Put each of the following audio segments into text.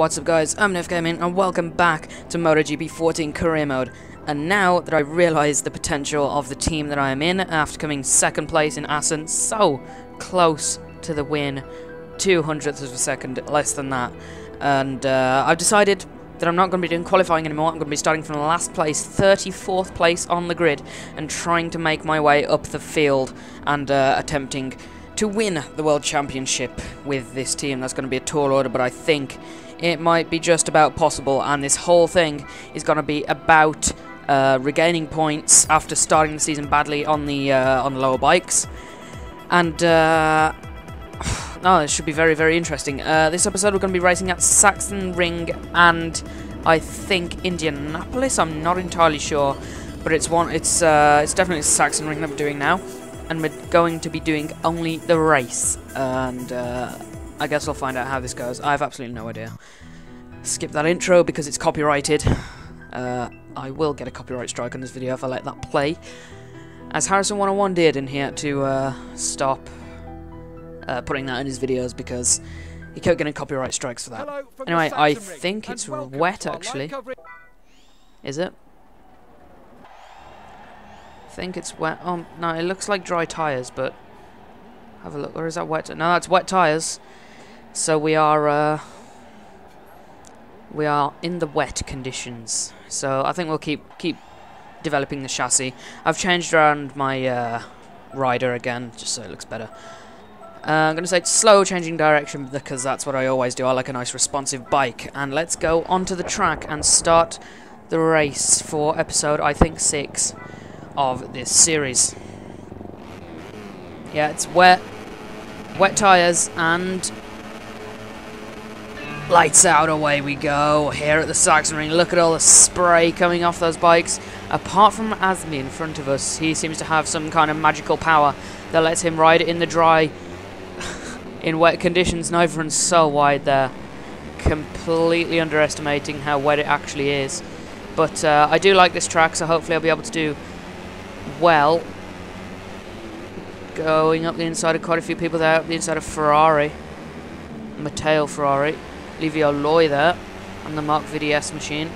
What's up guys, I'm Nif Gaming and welcome back to MotoGP 14 Career Mode. And now that I realise the potential of the team that I am in, after coming second place in Assen, so close to the win, 200ths of a second less than that, and I've decided that I'm not going to be doing qualifying anymore. I'm going to be starting from last place, 34th place on the grid, and trying to make my way up the field and attempting to win the World Championship with this team. That's going to be a tall order, but I think it might be just about possible, and this whole thing is going to be about regaining points after starting the season badly on the lower bikes. And it should be very, very interesting. This episode we're going to be racing at Sachsenring and I think Indianapolis. I'm not entirely sure, but it's definitely Sachsenring that we're doing now, and we're going to be doing only the race. And I guess I'll find out how this goes. I have absolutely no idea. Skip that intro because it's copyrighted. I will get a copyright strike on this video if I let that play, as Harrison 101 did, and he had to stop putting that in his videos because he kept getting copyright strikes for that. Anyway, I think it's wet actually. Is it? I think it's wet. Oh no, it looks like dry tyres, but have a look. Or is that wet? No, that's wet tyres. So we are in the wet conditions. So I think we'll keep developing the chassis. I've changed around my rider again, just so it looks better. I'm going to say it's slow changing direction because that's what I always do. I like a nice responsive bike. And let's go onto the track and start the race for episode, I think, 6 of this series. Yeah, it's wet tyres, and lights out, away we go here at the Sachsenring. Look at all the spray coming off those bikes. Apart from Azmi in front of us, he seems to have some kind of magical power that lets him ride it in the dry in wet conditions. And everyone's so wide there, completely underestimating how wet it actually is. But I do like this track, so hopefully I'll be able to do well. Going up the inside of quite a few people there, up the inside of Ferrari, Matteo Ferrari, Livio Loy there, and the Mark VDS machine.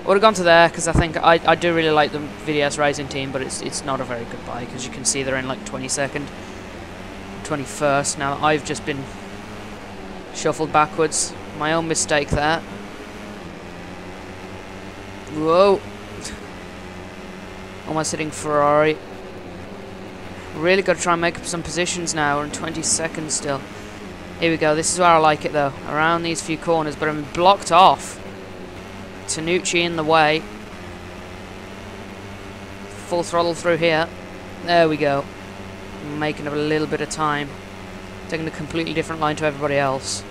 I would have gone to there because I think I do really like the VDS racing team, but it's not a very good bike. As you can see, they're in like 22nd, 21st. Now I've just been shuffled backwards. My own mistake there. Whoa! Almost hitting Ferrari. Really got to try and make up some positions now. We're in 20 seconds still. Here we go. This is where I like it though. Around these few corners, but I'm blocked off. Tanucci in the way. Full throttle through here. There we go. Making up a little bit of time. Taking a completely different line to everybody else.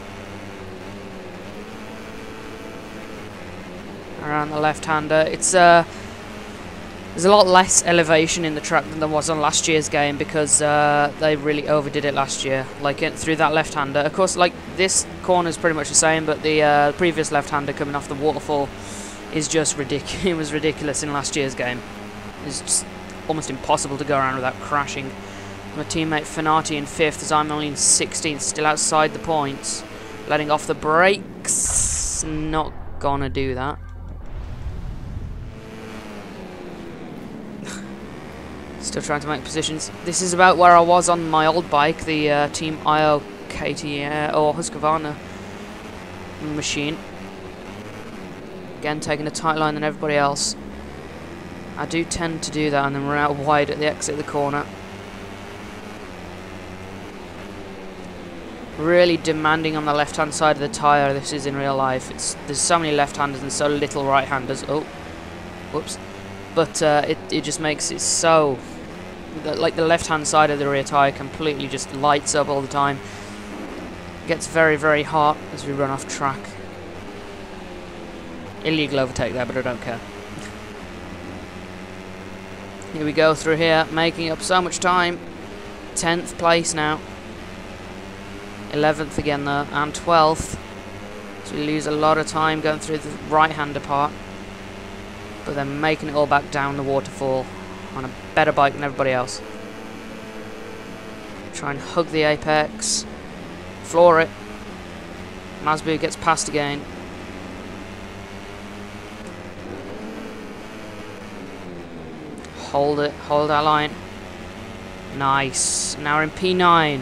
Around the left-hander. It's there's a lot less elevation in the track than there was on last year's game because they really overdid it last year. Like through that left-hander. Of course, like this corner is pretty much the same, but the previous left-hander coming off the waterfall is just ridiculous. It was ridiculous in last year's game. It's just almost impossible to go around without crashing. My teammate Fanati in 5th, as I'm only in 16th, still outside the points. Letting off the brakes. Not gonna do that. Still trying to make positions. This is about where I was on my old bike, the Team IO KT or Husqvarna machine. Again, taking a tight line than everybody else. I do tend to do that and then run out wide at the exit of the corner. Really demanding on the left-hand side of the tyre. This is in real life. There's so many left-handers and so little right-handers. Oh, whoops. But it just makes it so... like the left-hand side of the rear tyre completely just lights up all the time. Gets very, very hot as we run off track. Illegal overtake there, but I don't care. Here we go through here, making up so much time. 10th place now. 11th again though, and 12th. So we lose a lot of time going through the right-hander part. But then making it all back down the waterfall on a better bike than everybody else. Try and hug the apex. Floor it. Masbu gets past again. Hold it, hold that line. Nice. Now we're in P9. I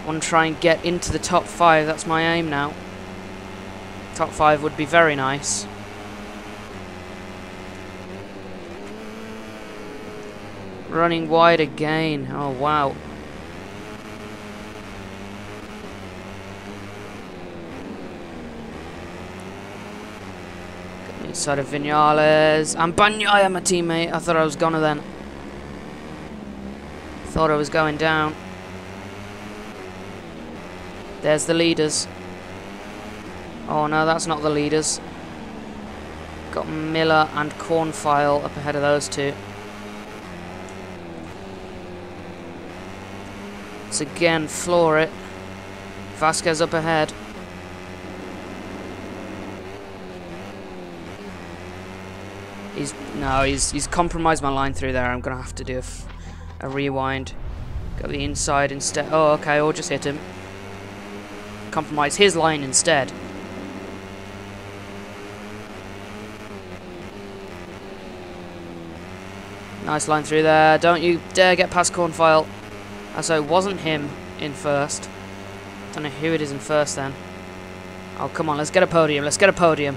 want to try and get into the top 5. That's my aim now. Top 5 would be very nice. Running wide again. Oh, wow. Inside of Vinales. And Bagnaia, my teammate. I thought I was gonna then. Thought I was going down. There's the leaders. Oh no, that's not the leaders. Got Miller and Cornfile up ahead of those two. Let's again floor it. Vasquez up ahead. He's compromised my line through there. I'm gonna have to do a rewind. Go the inside instead. Oh, okay, or just hit him. Compromise his line instead. Nice line through there. Don't you dare get past Cornfile. So it wasn't him in first. Don't know who it is in first then. Oh, come on, let's get a podium. Let's get a podium.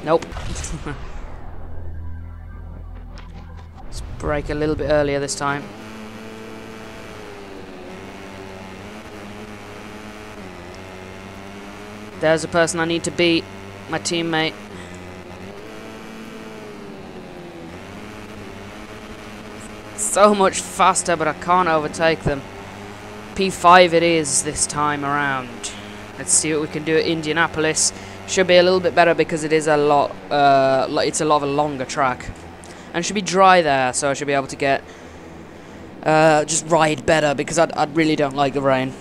Nope. Let's brake a little bit earlier this time. There's a person I need to beat. My teammate. So much faster, but I can't overtake them. P5 it is this time around. Let's see what we can do at Indianapolis. Should be a little bit better because it is a lot. It's a lot of a longer track, and should be dry there, so I should be able to get just ride better because I really don't like the rain.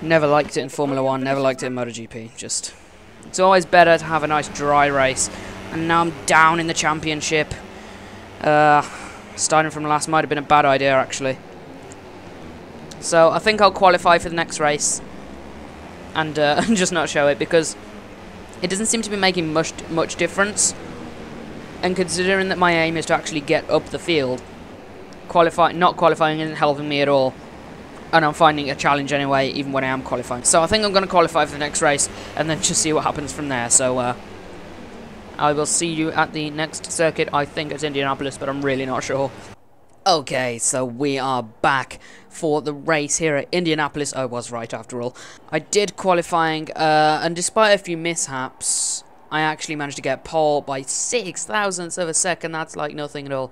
Never liked it in Formula 1. Never liked it in MotoGP. Just it's always better to have a nice dry race. And now I'm down in the championship. Starting from last might have been a bad idea actually. So I think I'll qualify for the next race and just not show it because it doesn't seem to be making much difference. And considering that my aim is to actually get up the field, not qualifying isn't helping me at all. And I'm finding a challenge anyway, even when I am qualifying. So I think I'm going to qualify for the next race and then just see what happens from there. So I will see you at the next circuit. I think it's Indianapolis, but I'm really not sure. Okay, so we are back for the race here at Indianapolis. I was right after all. I did qualifying, and despite a few mishaps, I actually managed to get pole by 6 thousandths of a second. That's like nothing at all.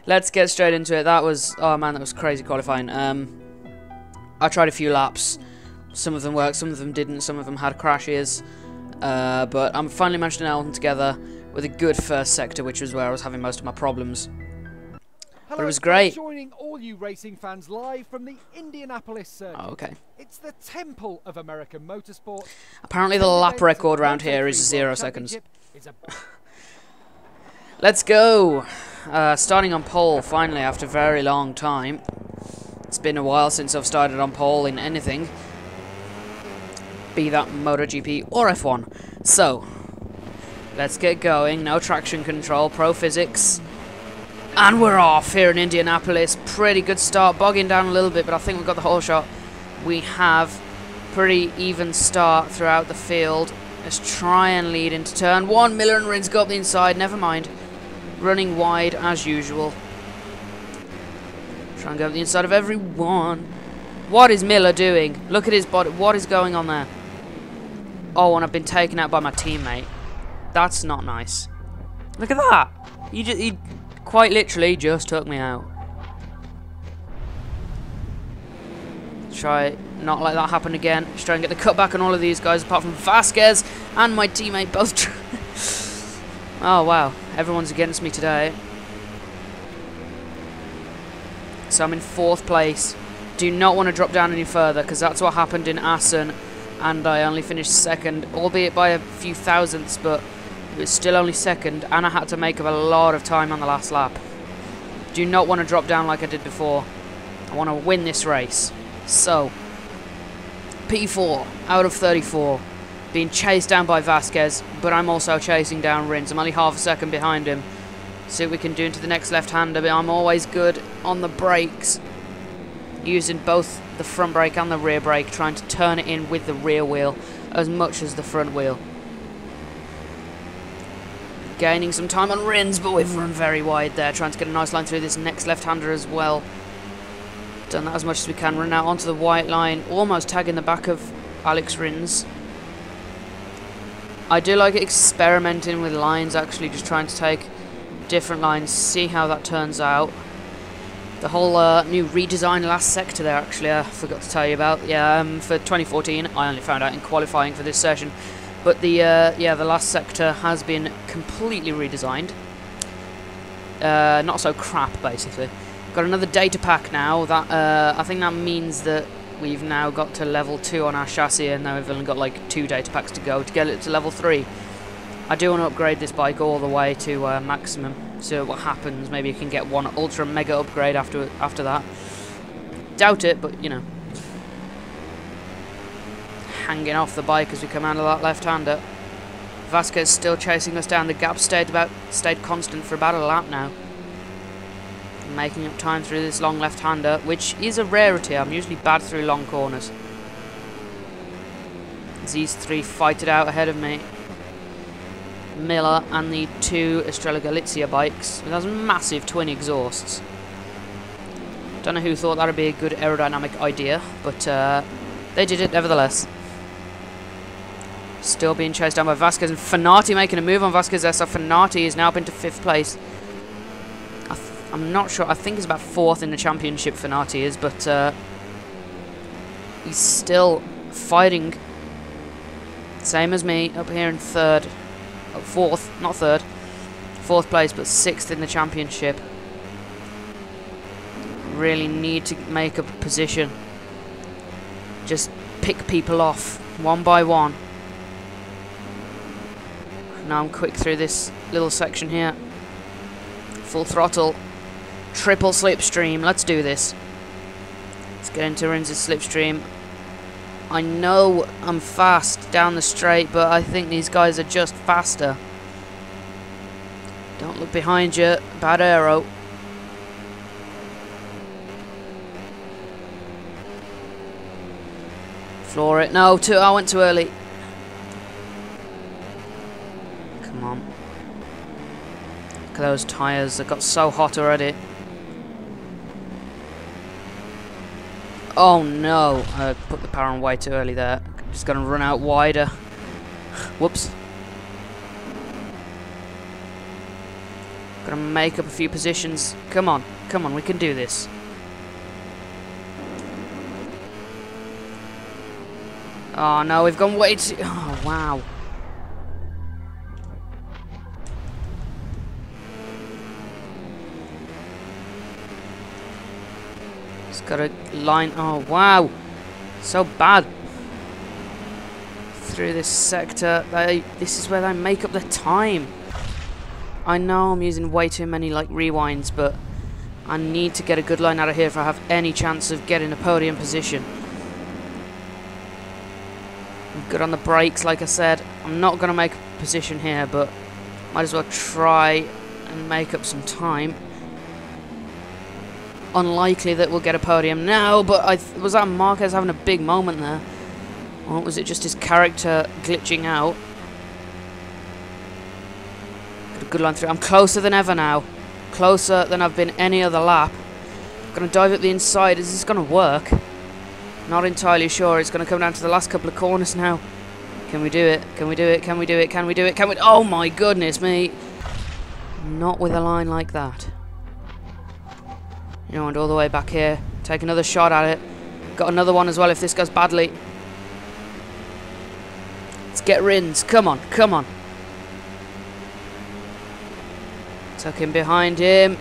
Let's get straight into it. That was, oh man, that was crazy qualifying. I tried a few laps. Some of them worked, some of them didn't, some of them had crashes. But I'm finally managed to nail them together with a good first sector, which was where I was having most of my problems. Hello, but it was great. Joining all you racing fans live from the Indianapolis circuit. Oh, okay. It's the temple of American motorsport. Apparently the lap record around here is 0 seconds. Let's go. Starting on pole finally after a very long time. It's been a while since I've started on pole in anything, be that MotoGP or F1. So, let's get going. No traction control, pro physics. And we're off here in Indianapolis. Pretty good start, bogging down a little bit, but I think we've got the whole shot. We have pretty even start throughout the field. Let's try and lead into turn 1. Miller and Rins go up the inside, never mind. Running wide as usual. Try and go up the inside of everyone. What is Miller doing? Look at his body. What is going on there? Oh, and I've been taken out by my teammate. That's not nice. Look at that. He quite literally just took me out. Try not let that happen again. Just try and get the cutback on all of these guys, apart from Vasquez and my teammate both. Oh wow, everyone's against me today. So I'm in 4th place. Do not want to drop down any further because that's what happened in Assen, and I only finished 2nd, albeit by a few thousandths, but it was still only 2nd, and I had to make up a lot of time on the last lap. Do not want to drop down like I did before. I want to win this race. So, P4 out of 34. Being chased down by Vasquez, but I'm also chasing down Rins. I'm only half a second behind him. See what we can do into the next left-hander, but I'm always good on the brakes. Using both the front brake and the rear brake, trying to turn it in with the rear wheel as much as the front wheel. Gaining some time on Rins, but we've run very wide there, trying to get a nice line through this next left-hander as well. Done that as much as we can, run out onto the white line, almost tagging the back of Alex Rins. I do like experimenting with lines, actually, just trying to take different lines, see how that turns out. The whole new redesign last sector there, actually, I forgot to tell you about. Yeah, for 2014, I only found out in qualifying for this session. But the the last sector has been completely redesigned. Not so crap, basically. Got another data pack now. That I think that means that we've now got to level 2 on our chassis, and now we've only got like 2 data packs to go to get it to level 3. I do want to upgrade this bike all the way to maximum. So what happens? Maybe you can get one ultra mega upgrade after that. Doubt it, but you know. Hanging off the bike as we come out of that left-hander. Vasquez still chasing us down. The gap stayed constant for about a lap now. Making up time through this long left-hander, which is a rarity. I'm usually bad through long corners. These 3 fight it out ahead of me. Miller and the 2 Estrella Galizia bikes with those massive twin exhausts. Don't know who thought that would be a good aerodynamic idea, but they did it nevertheless. Still being chased down by Vasquez, and Fanati making a move on Vasquez there, so Fanati is now up into 5th place. I'm not sure, I think he's about 4th in the championship, Fanati is, but he's still fighting. Same as me, up here in 3rd. 4th, not 3rd. 4th place, but 6th in the championship. Really need to make a position. Just pick people off, one by one. Now I'm quick through this little section here. Full throttle. Triple slipstream. Let's do this. Let's get into Rins' slipstream. I know I'm fast down the straight, but I think these guys are just faster. Don't look behind you. Bad aero. Floor it. No, I went too early. Come on. Look at those tyres. They got so hot already. Oh no, I put the power on way too early there. Just gonna run out wider. Whoops. Gotta make up a few positions. Come on, we can do this. Oh no, we've gone way too... Oh wow. Got a line. Oh wow, so bad through this sector. This is where they make up the time. I know I'm using way too many like rewinds, but I need to get a good line out of here if I have any chance of getting a podium position. I'm good on the brakes, like I said. I'm not going to make a position here, but might as well try and make up some time. Unlikely that we'll get a podium now, but was that Marquez having a big moment there? Or was it just his character glitching out? Got a good line through. I'm closer than ever now. Closer than I've been any other lap. Gonna dive up the inside. Is this gonna work? Not entirely sure. It's gonna come down to the last couple of corners now. Can we do it? Can we do it? Can we do it? Can we do it? Can we? Oh my goodness me! Not with a line like that. You know, and all the way back here. Take another shot at it. Got another one as well if this goes badly. Let's get Rins. Come on, come on. Tuck him behind him.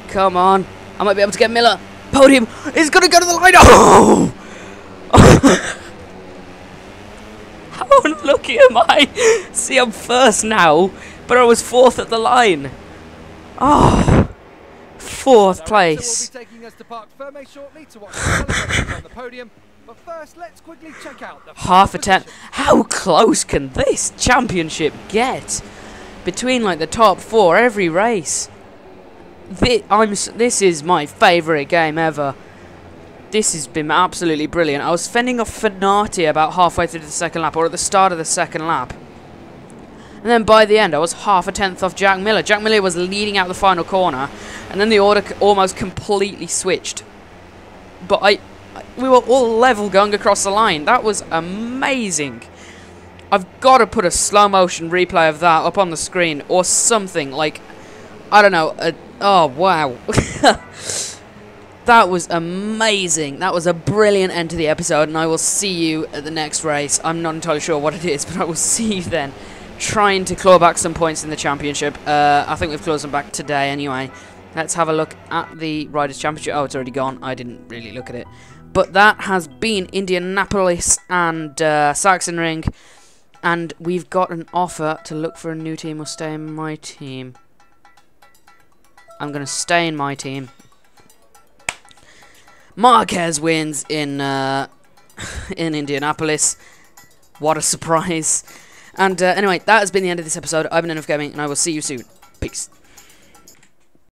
Come on. I might be able to get Miller. Podium. He's going to go to the line. Oh! How unlucky am I? See, I'm first now, but I was 4th at the line. Oh. 4th place. Will be taking us to Park Ferme shortly to watch the celebrations on the podium. But first, let's quickly check out the Half a tenth. How close can this championship get? Between like the top 4 every race. This is my favourite game ever. This has been absolutely brilliant. I was fending off Fenati about halfway through the second lap, or at the start of the second lap. And then by the end, I was half a tenth off Jack Miller. Jack Miller was leading out the final corner, and then the order almost completely switched. But we were all level going across the line. That was amazing. I've got to put a slow motion replay of that up on the screen or something. Like, I don't know. Oh, wow. That was amazing. That was a brilliant end to the episode, and I will see you at the next race. I'm not entirely sure what it is, but I will see you then. Trying to claw back some points in the championship. I think we've closed them back today anyway. Let's have a look at the Riders' Championship. Oh, it's already gone. I didn't really look at it. But that has been Indianapolis and Sachsenring. And we've got an offer to look for a new team or stay in my team. I'm going to stay in my team. Marquez wins in Indianapolis. What a surprise. And anyway, that has been the end of this episode. I've been Enough Gaming, and I will see you soon. Peace.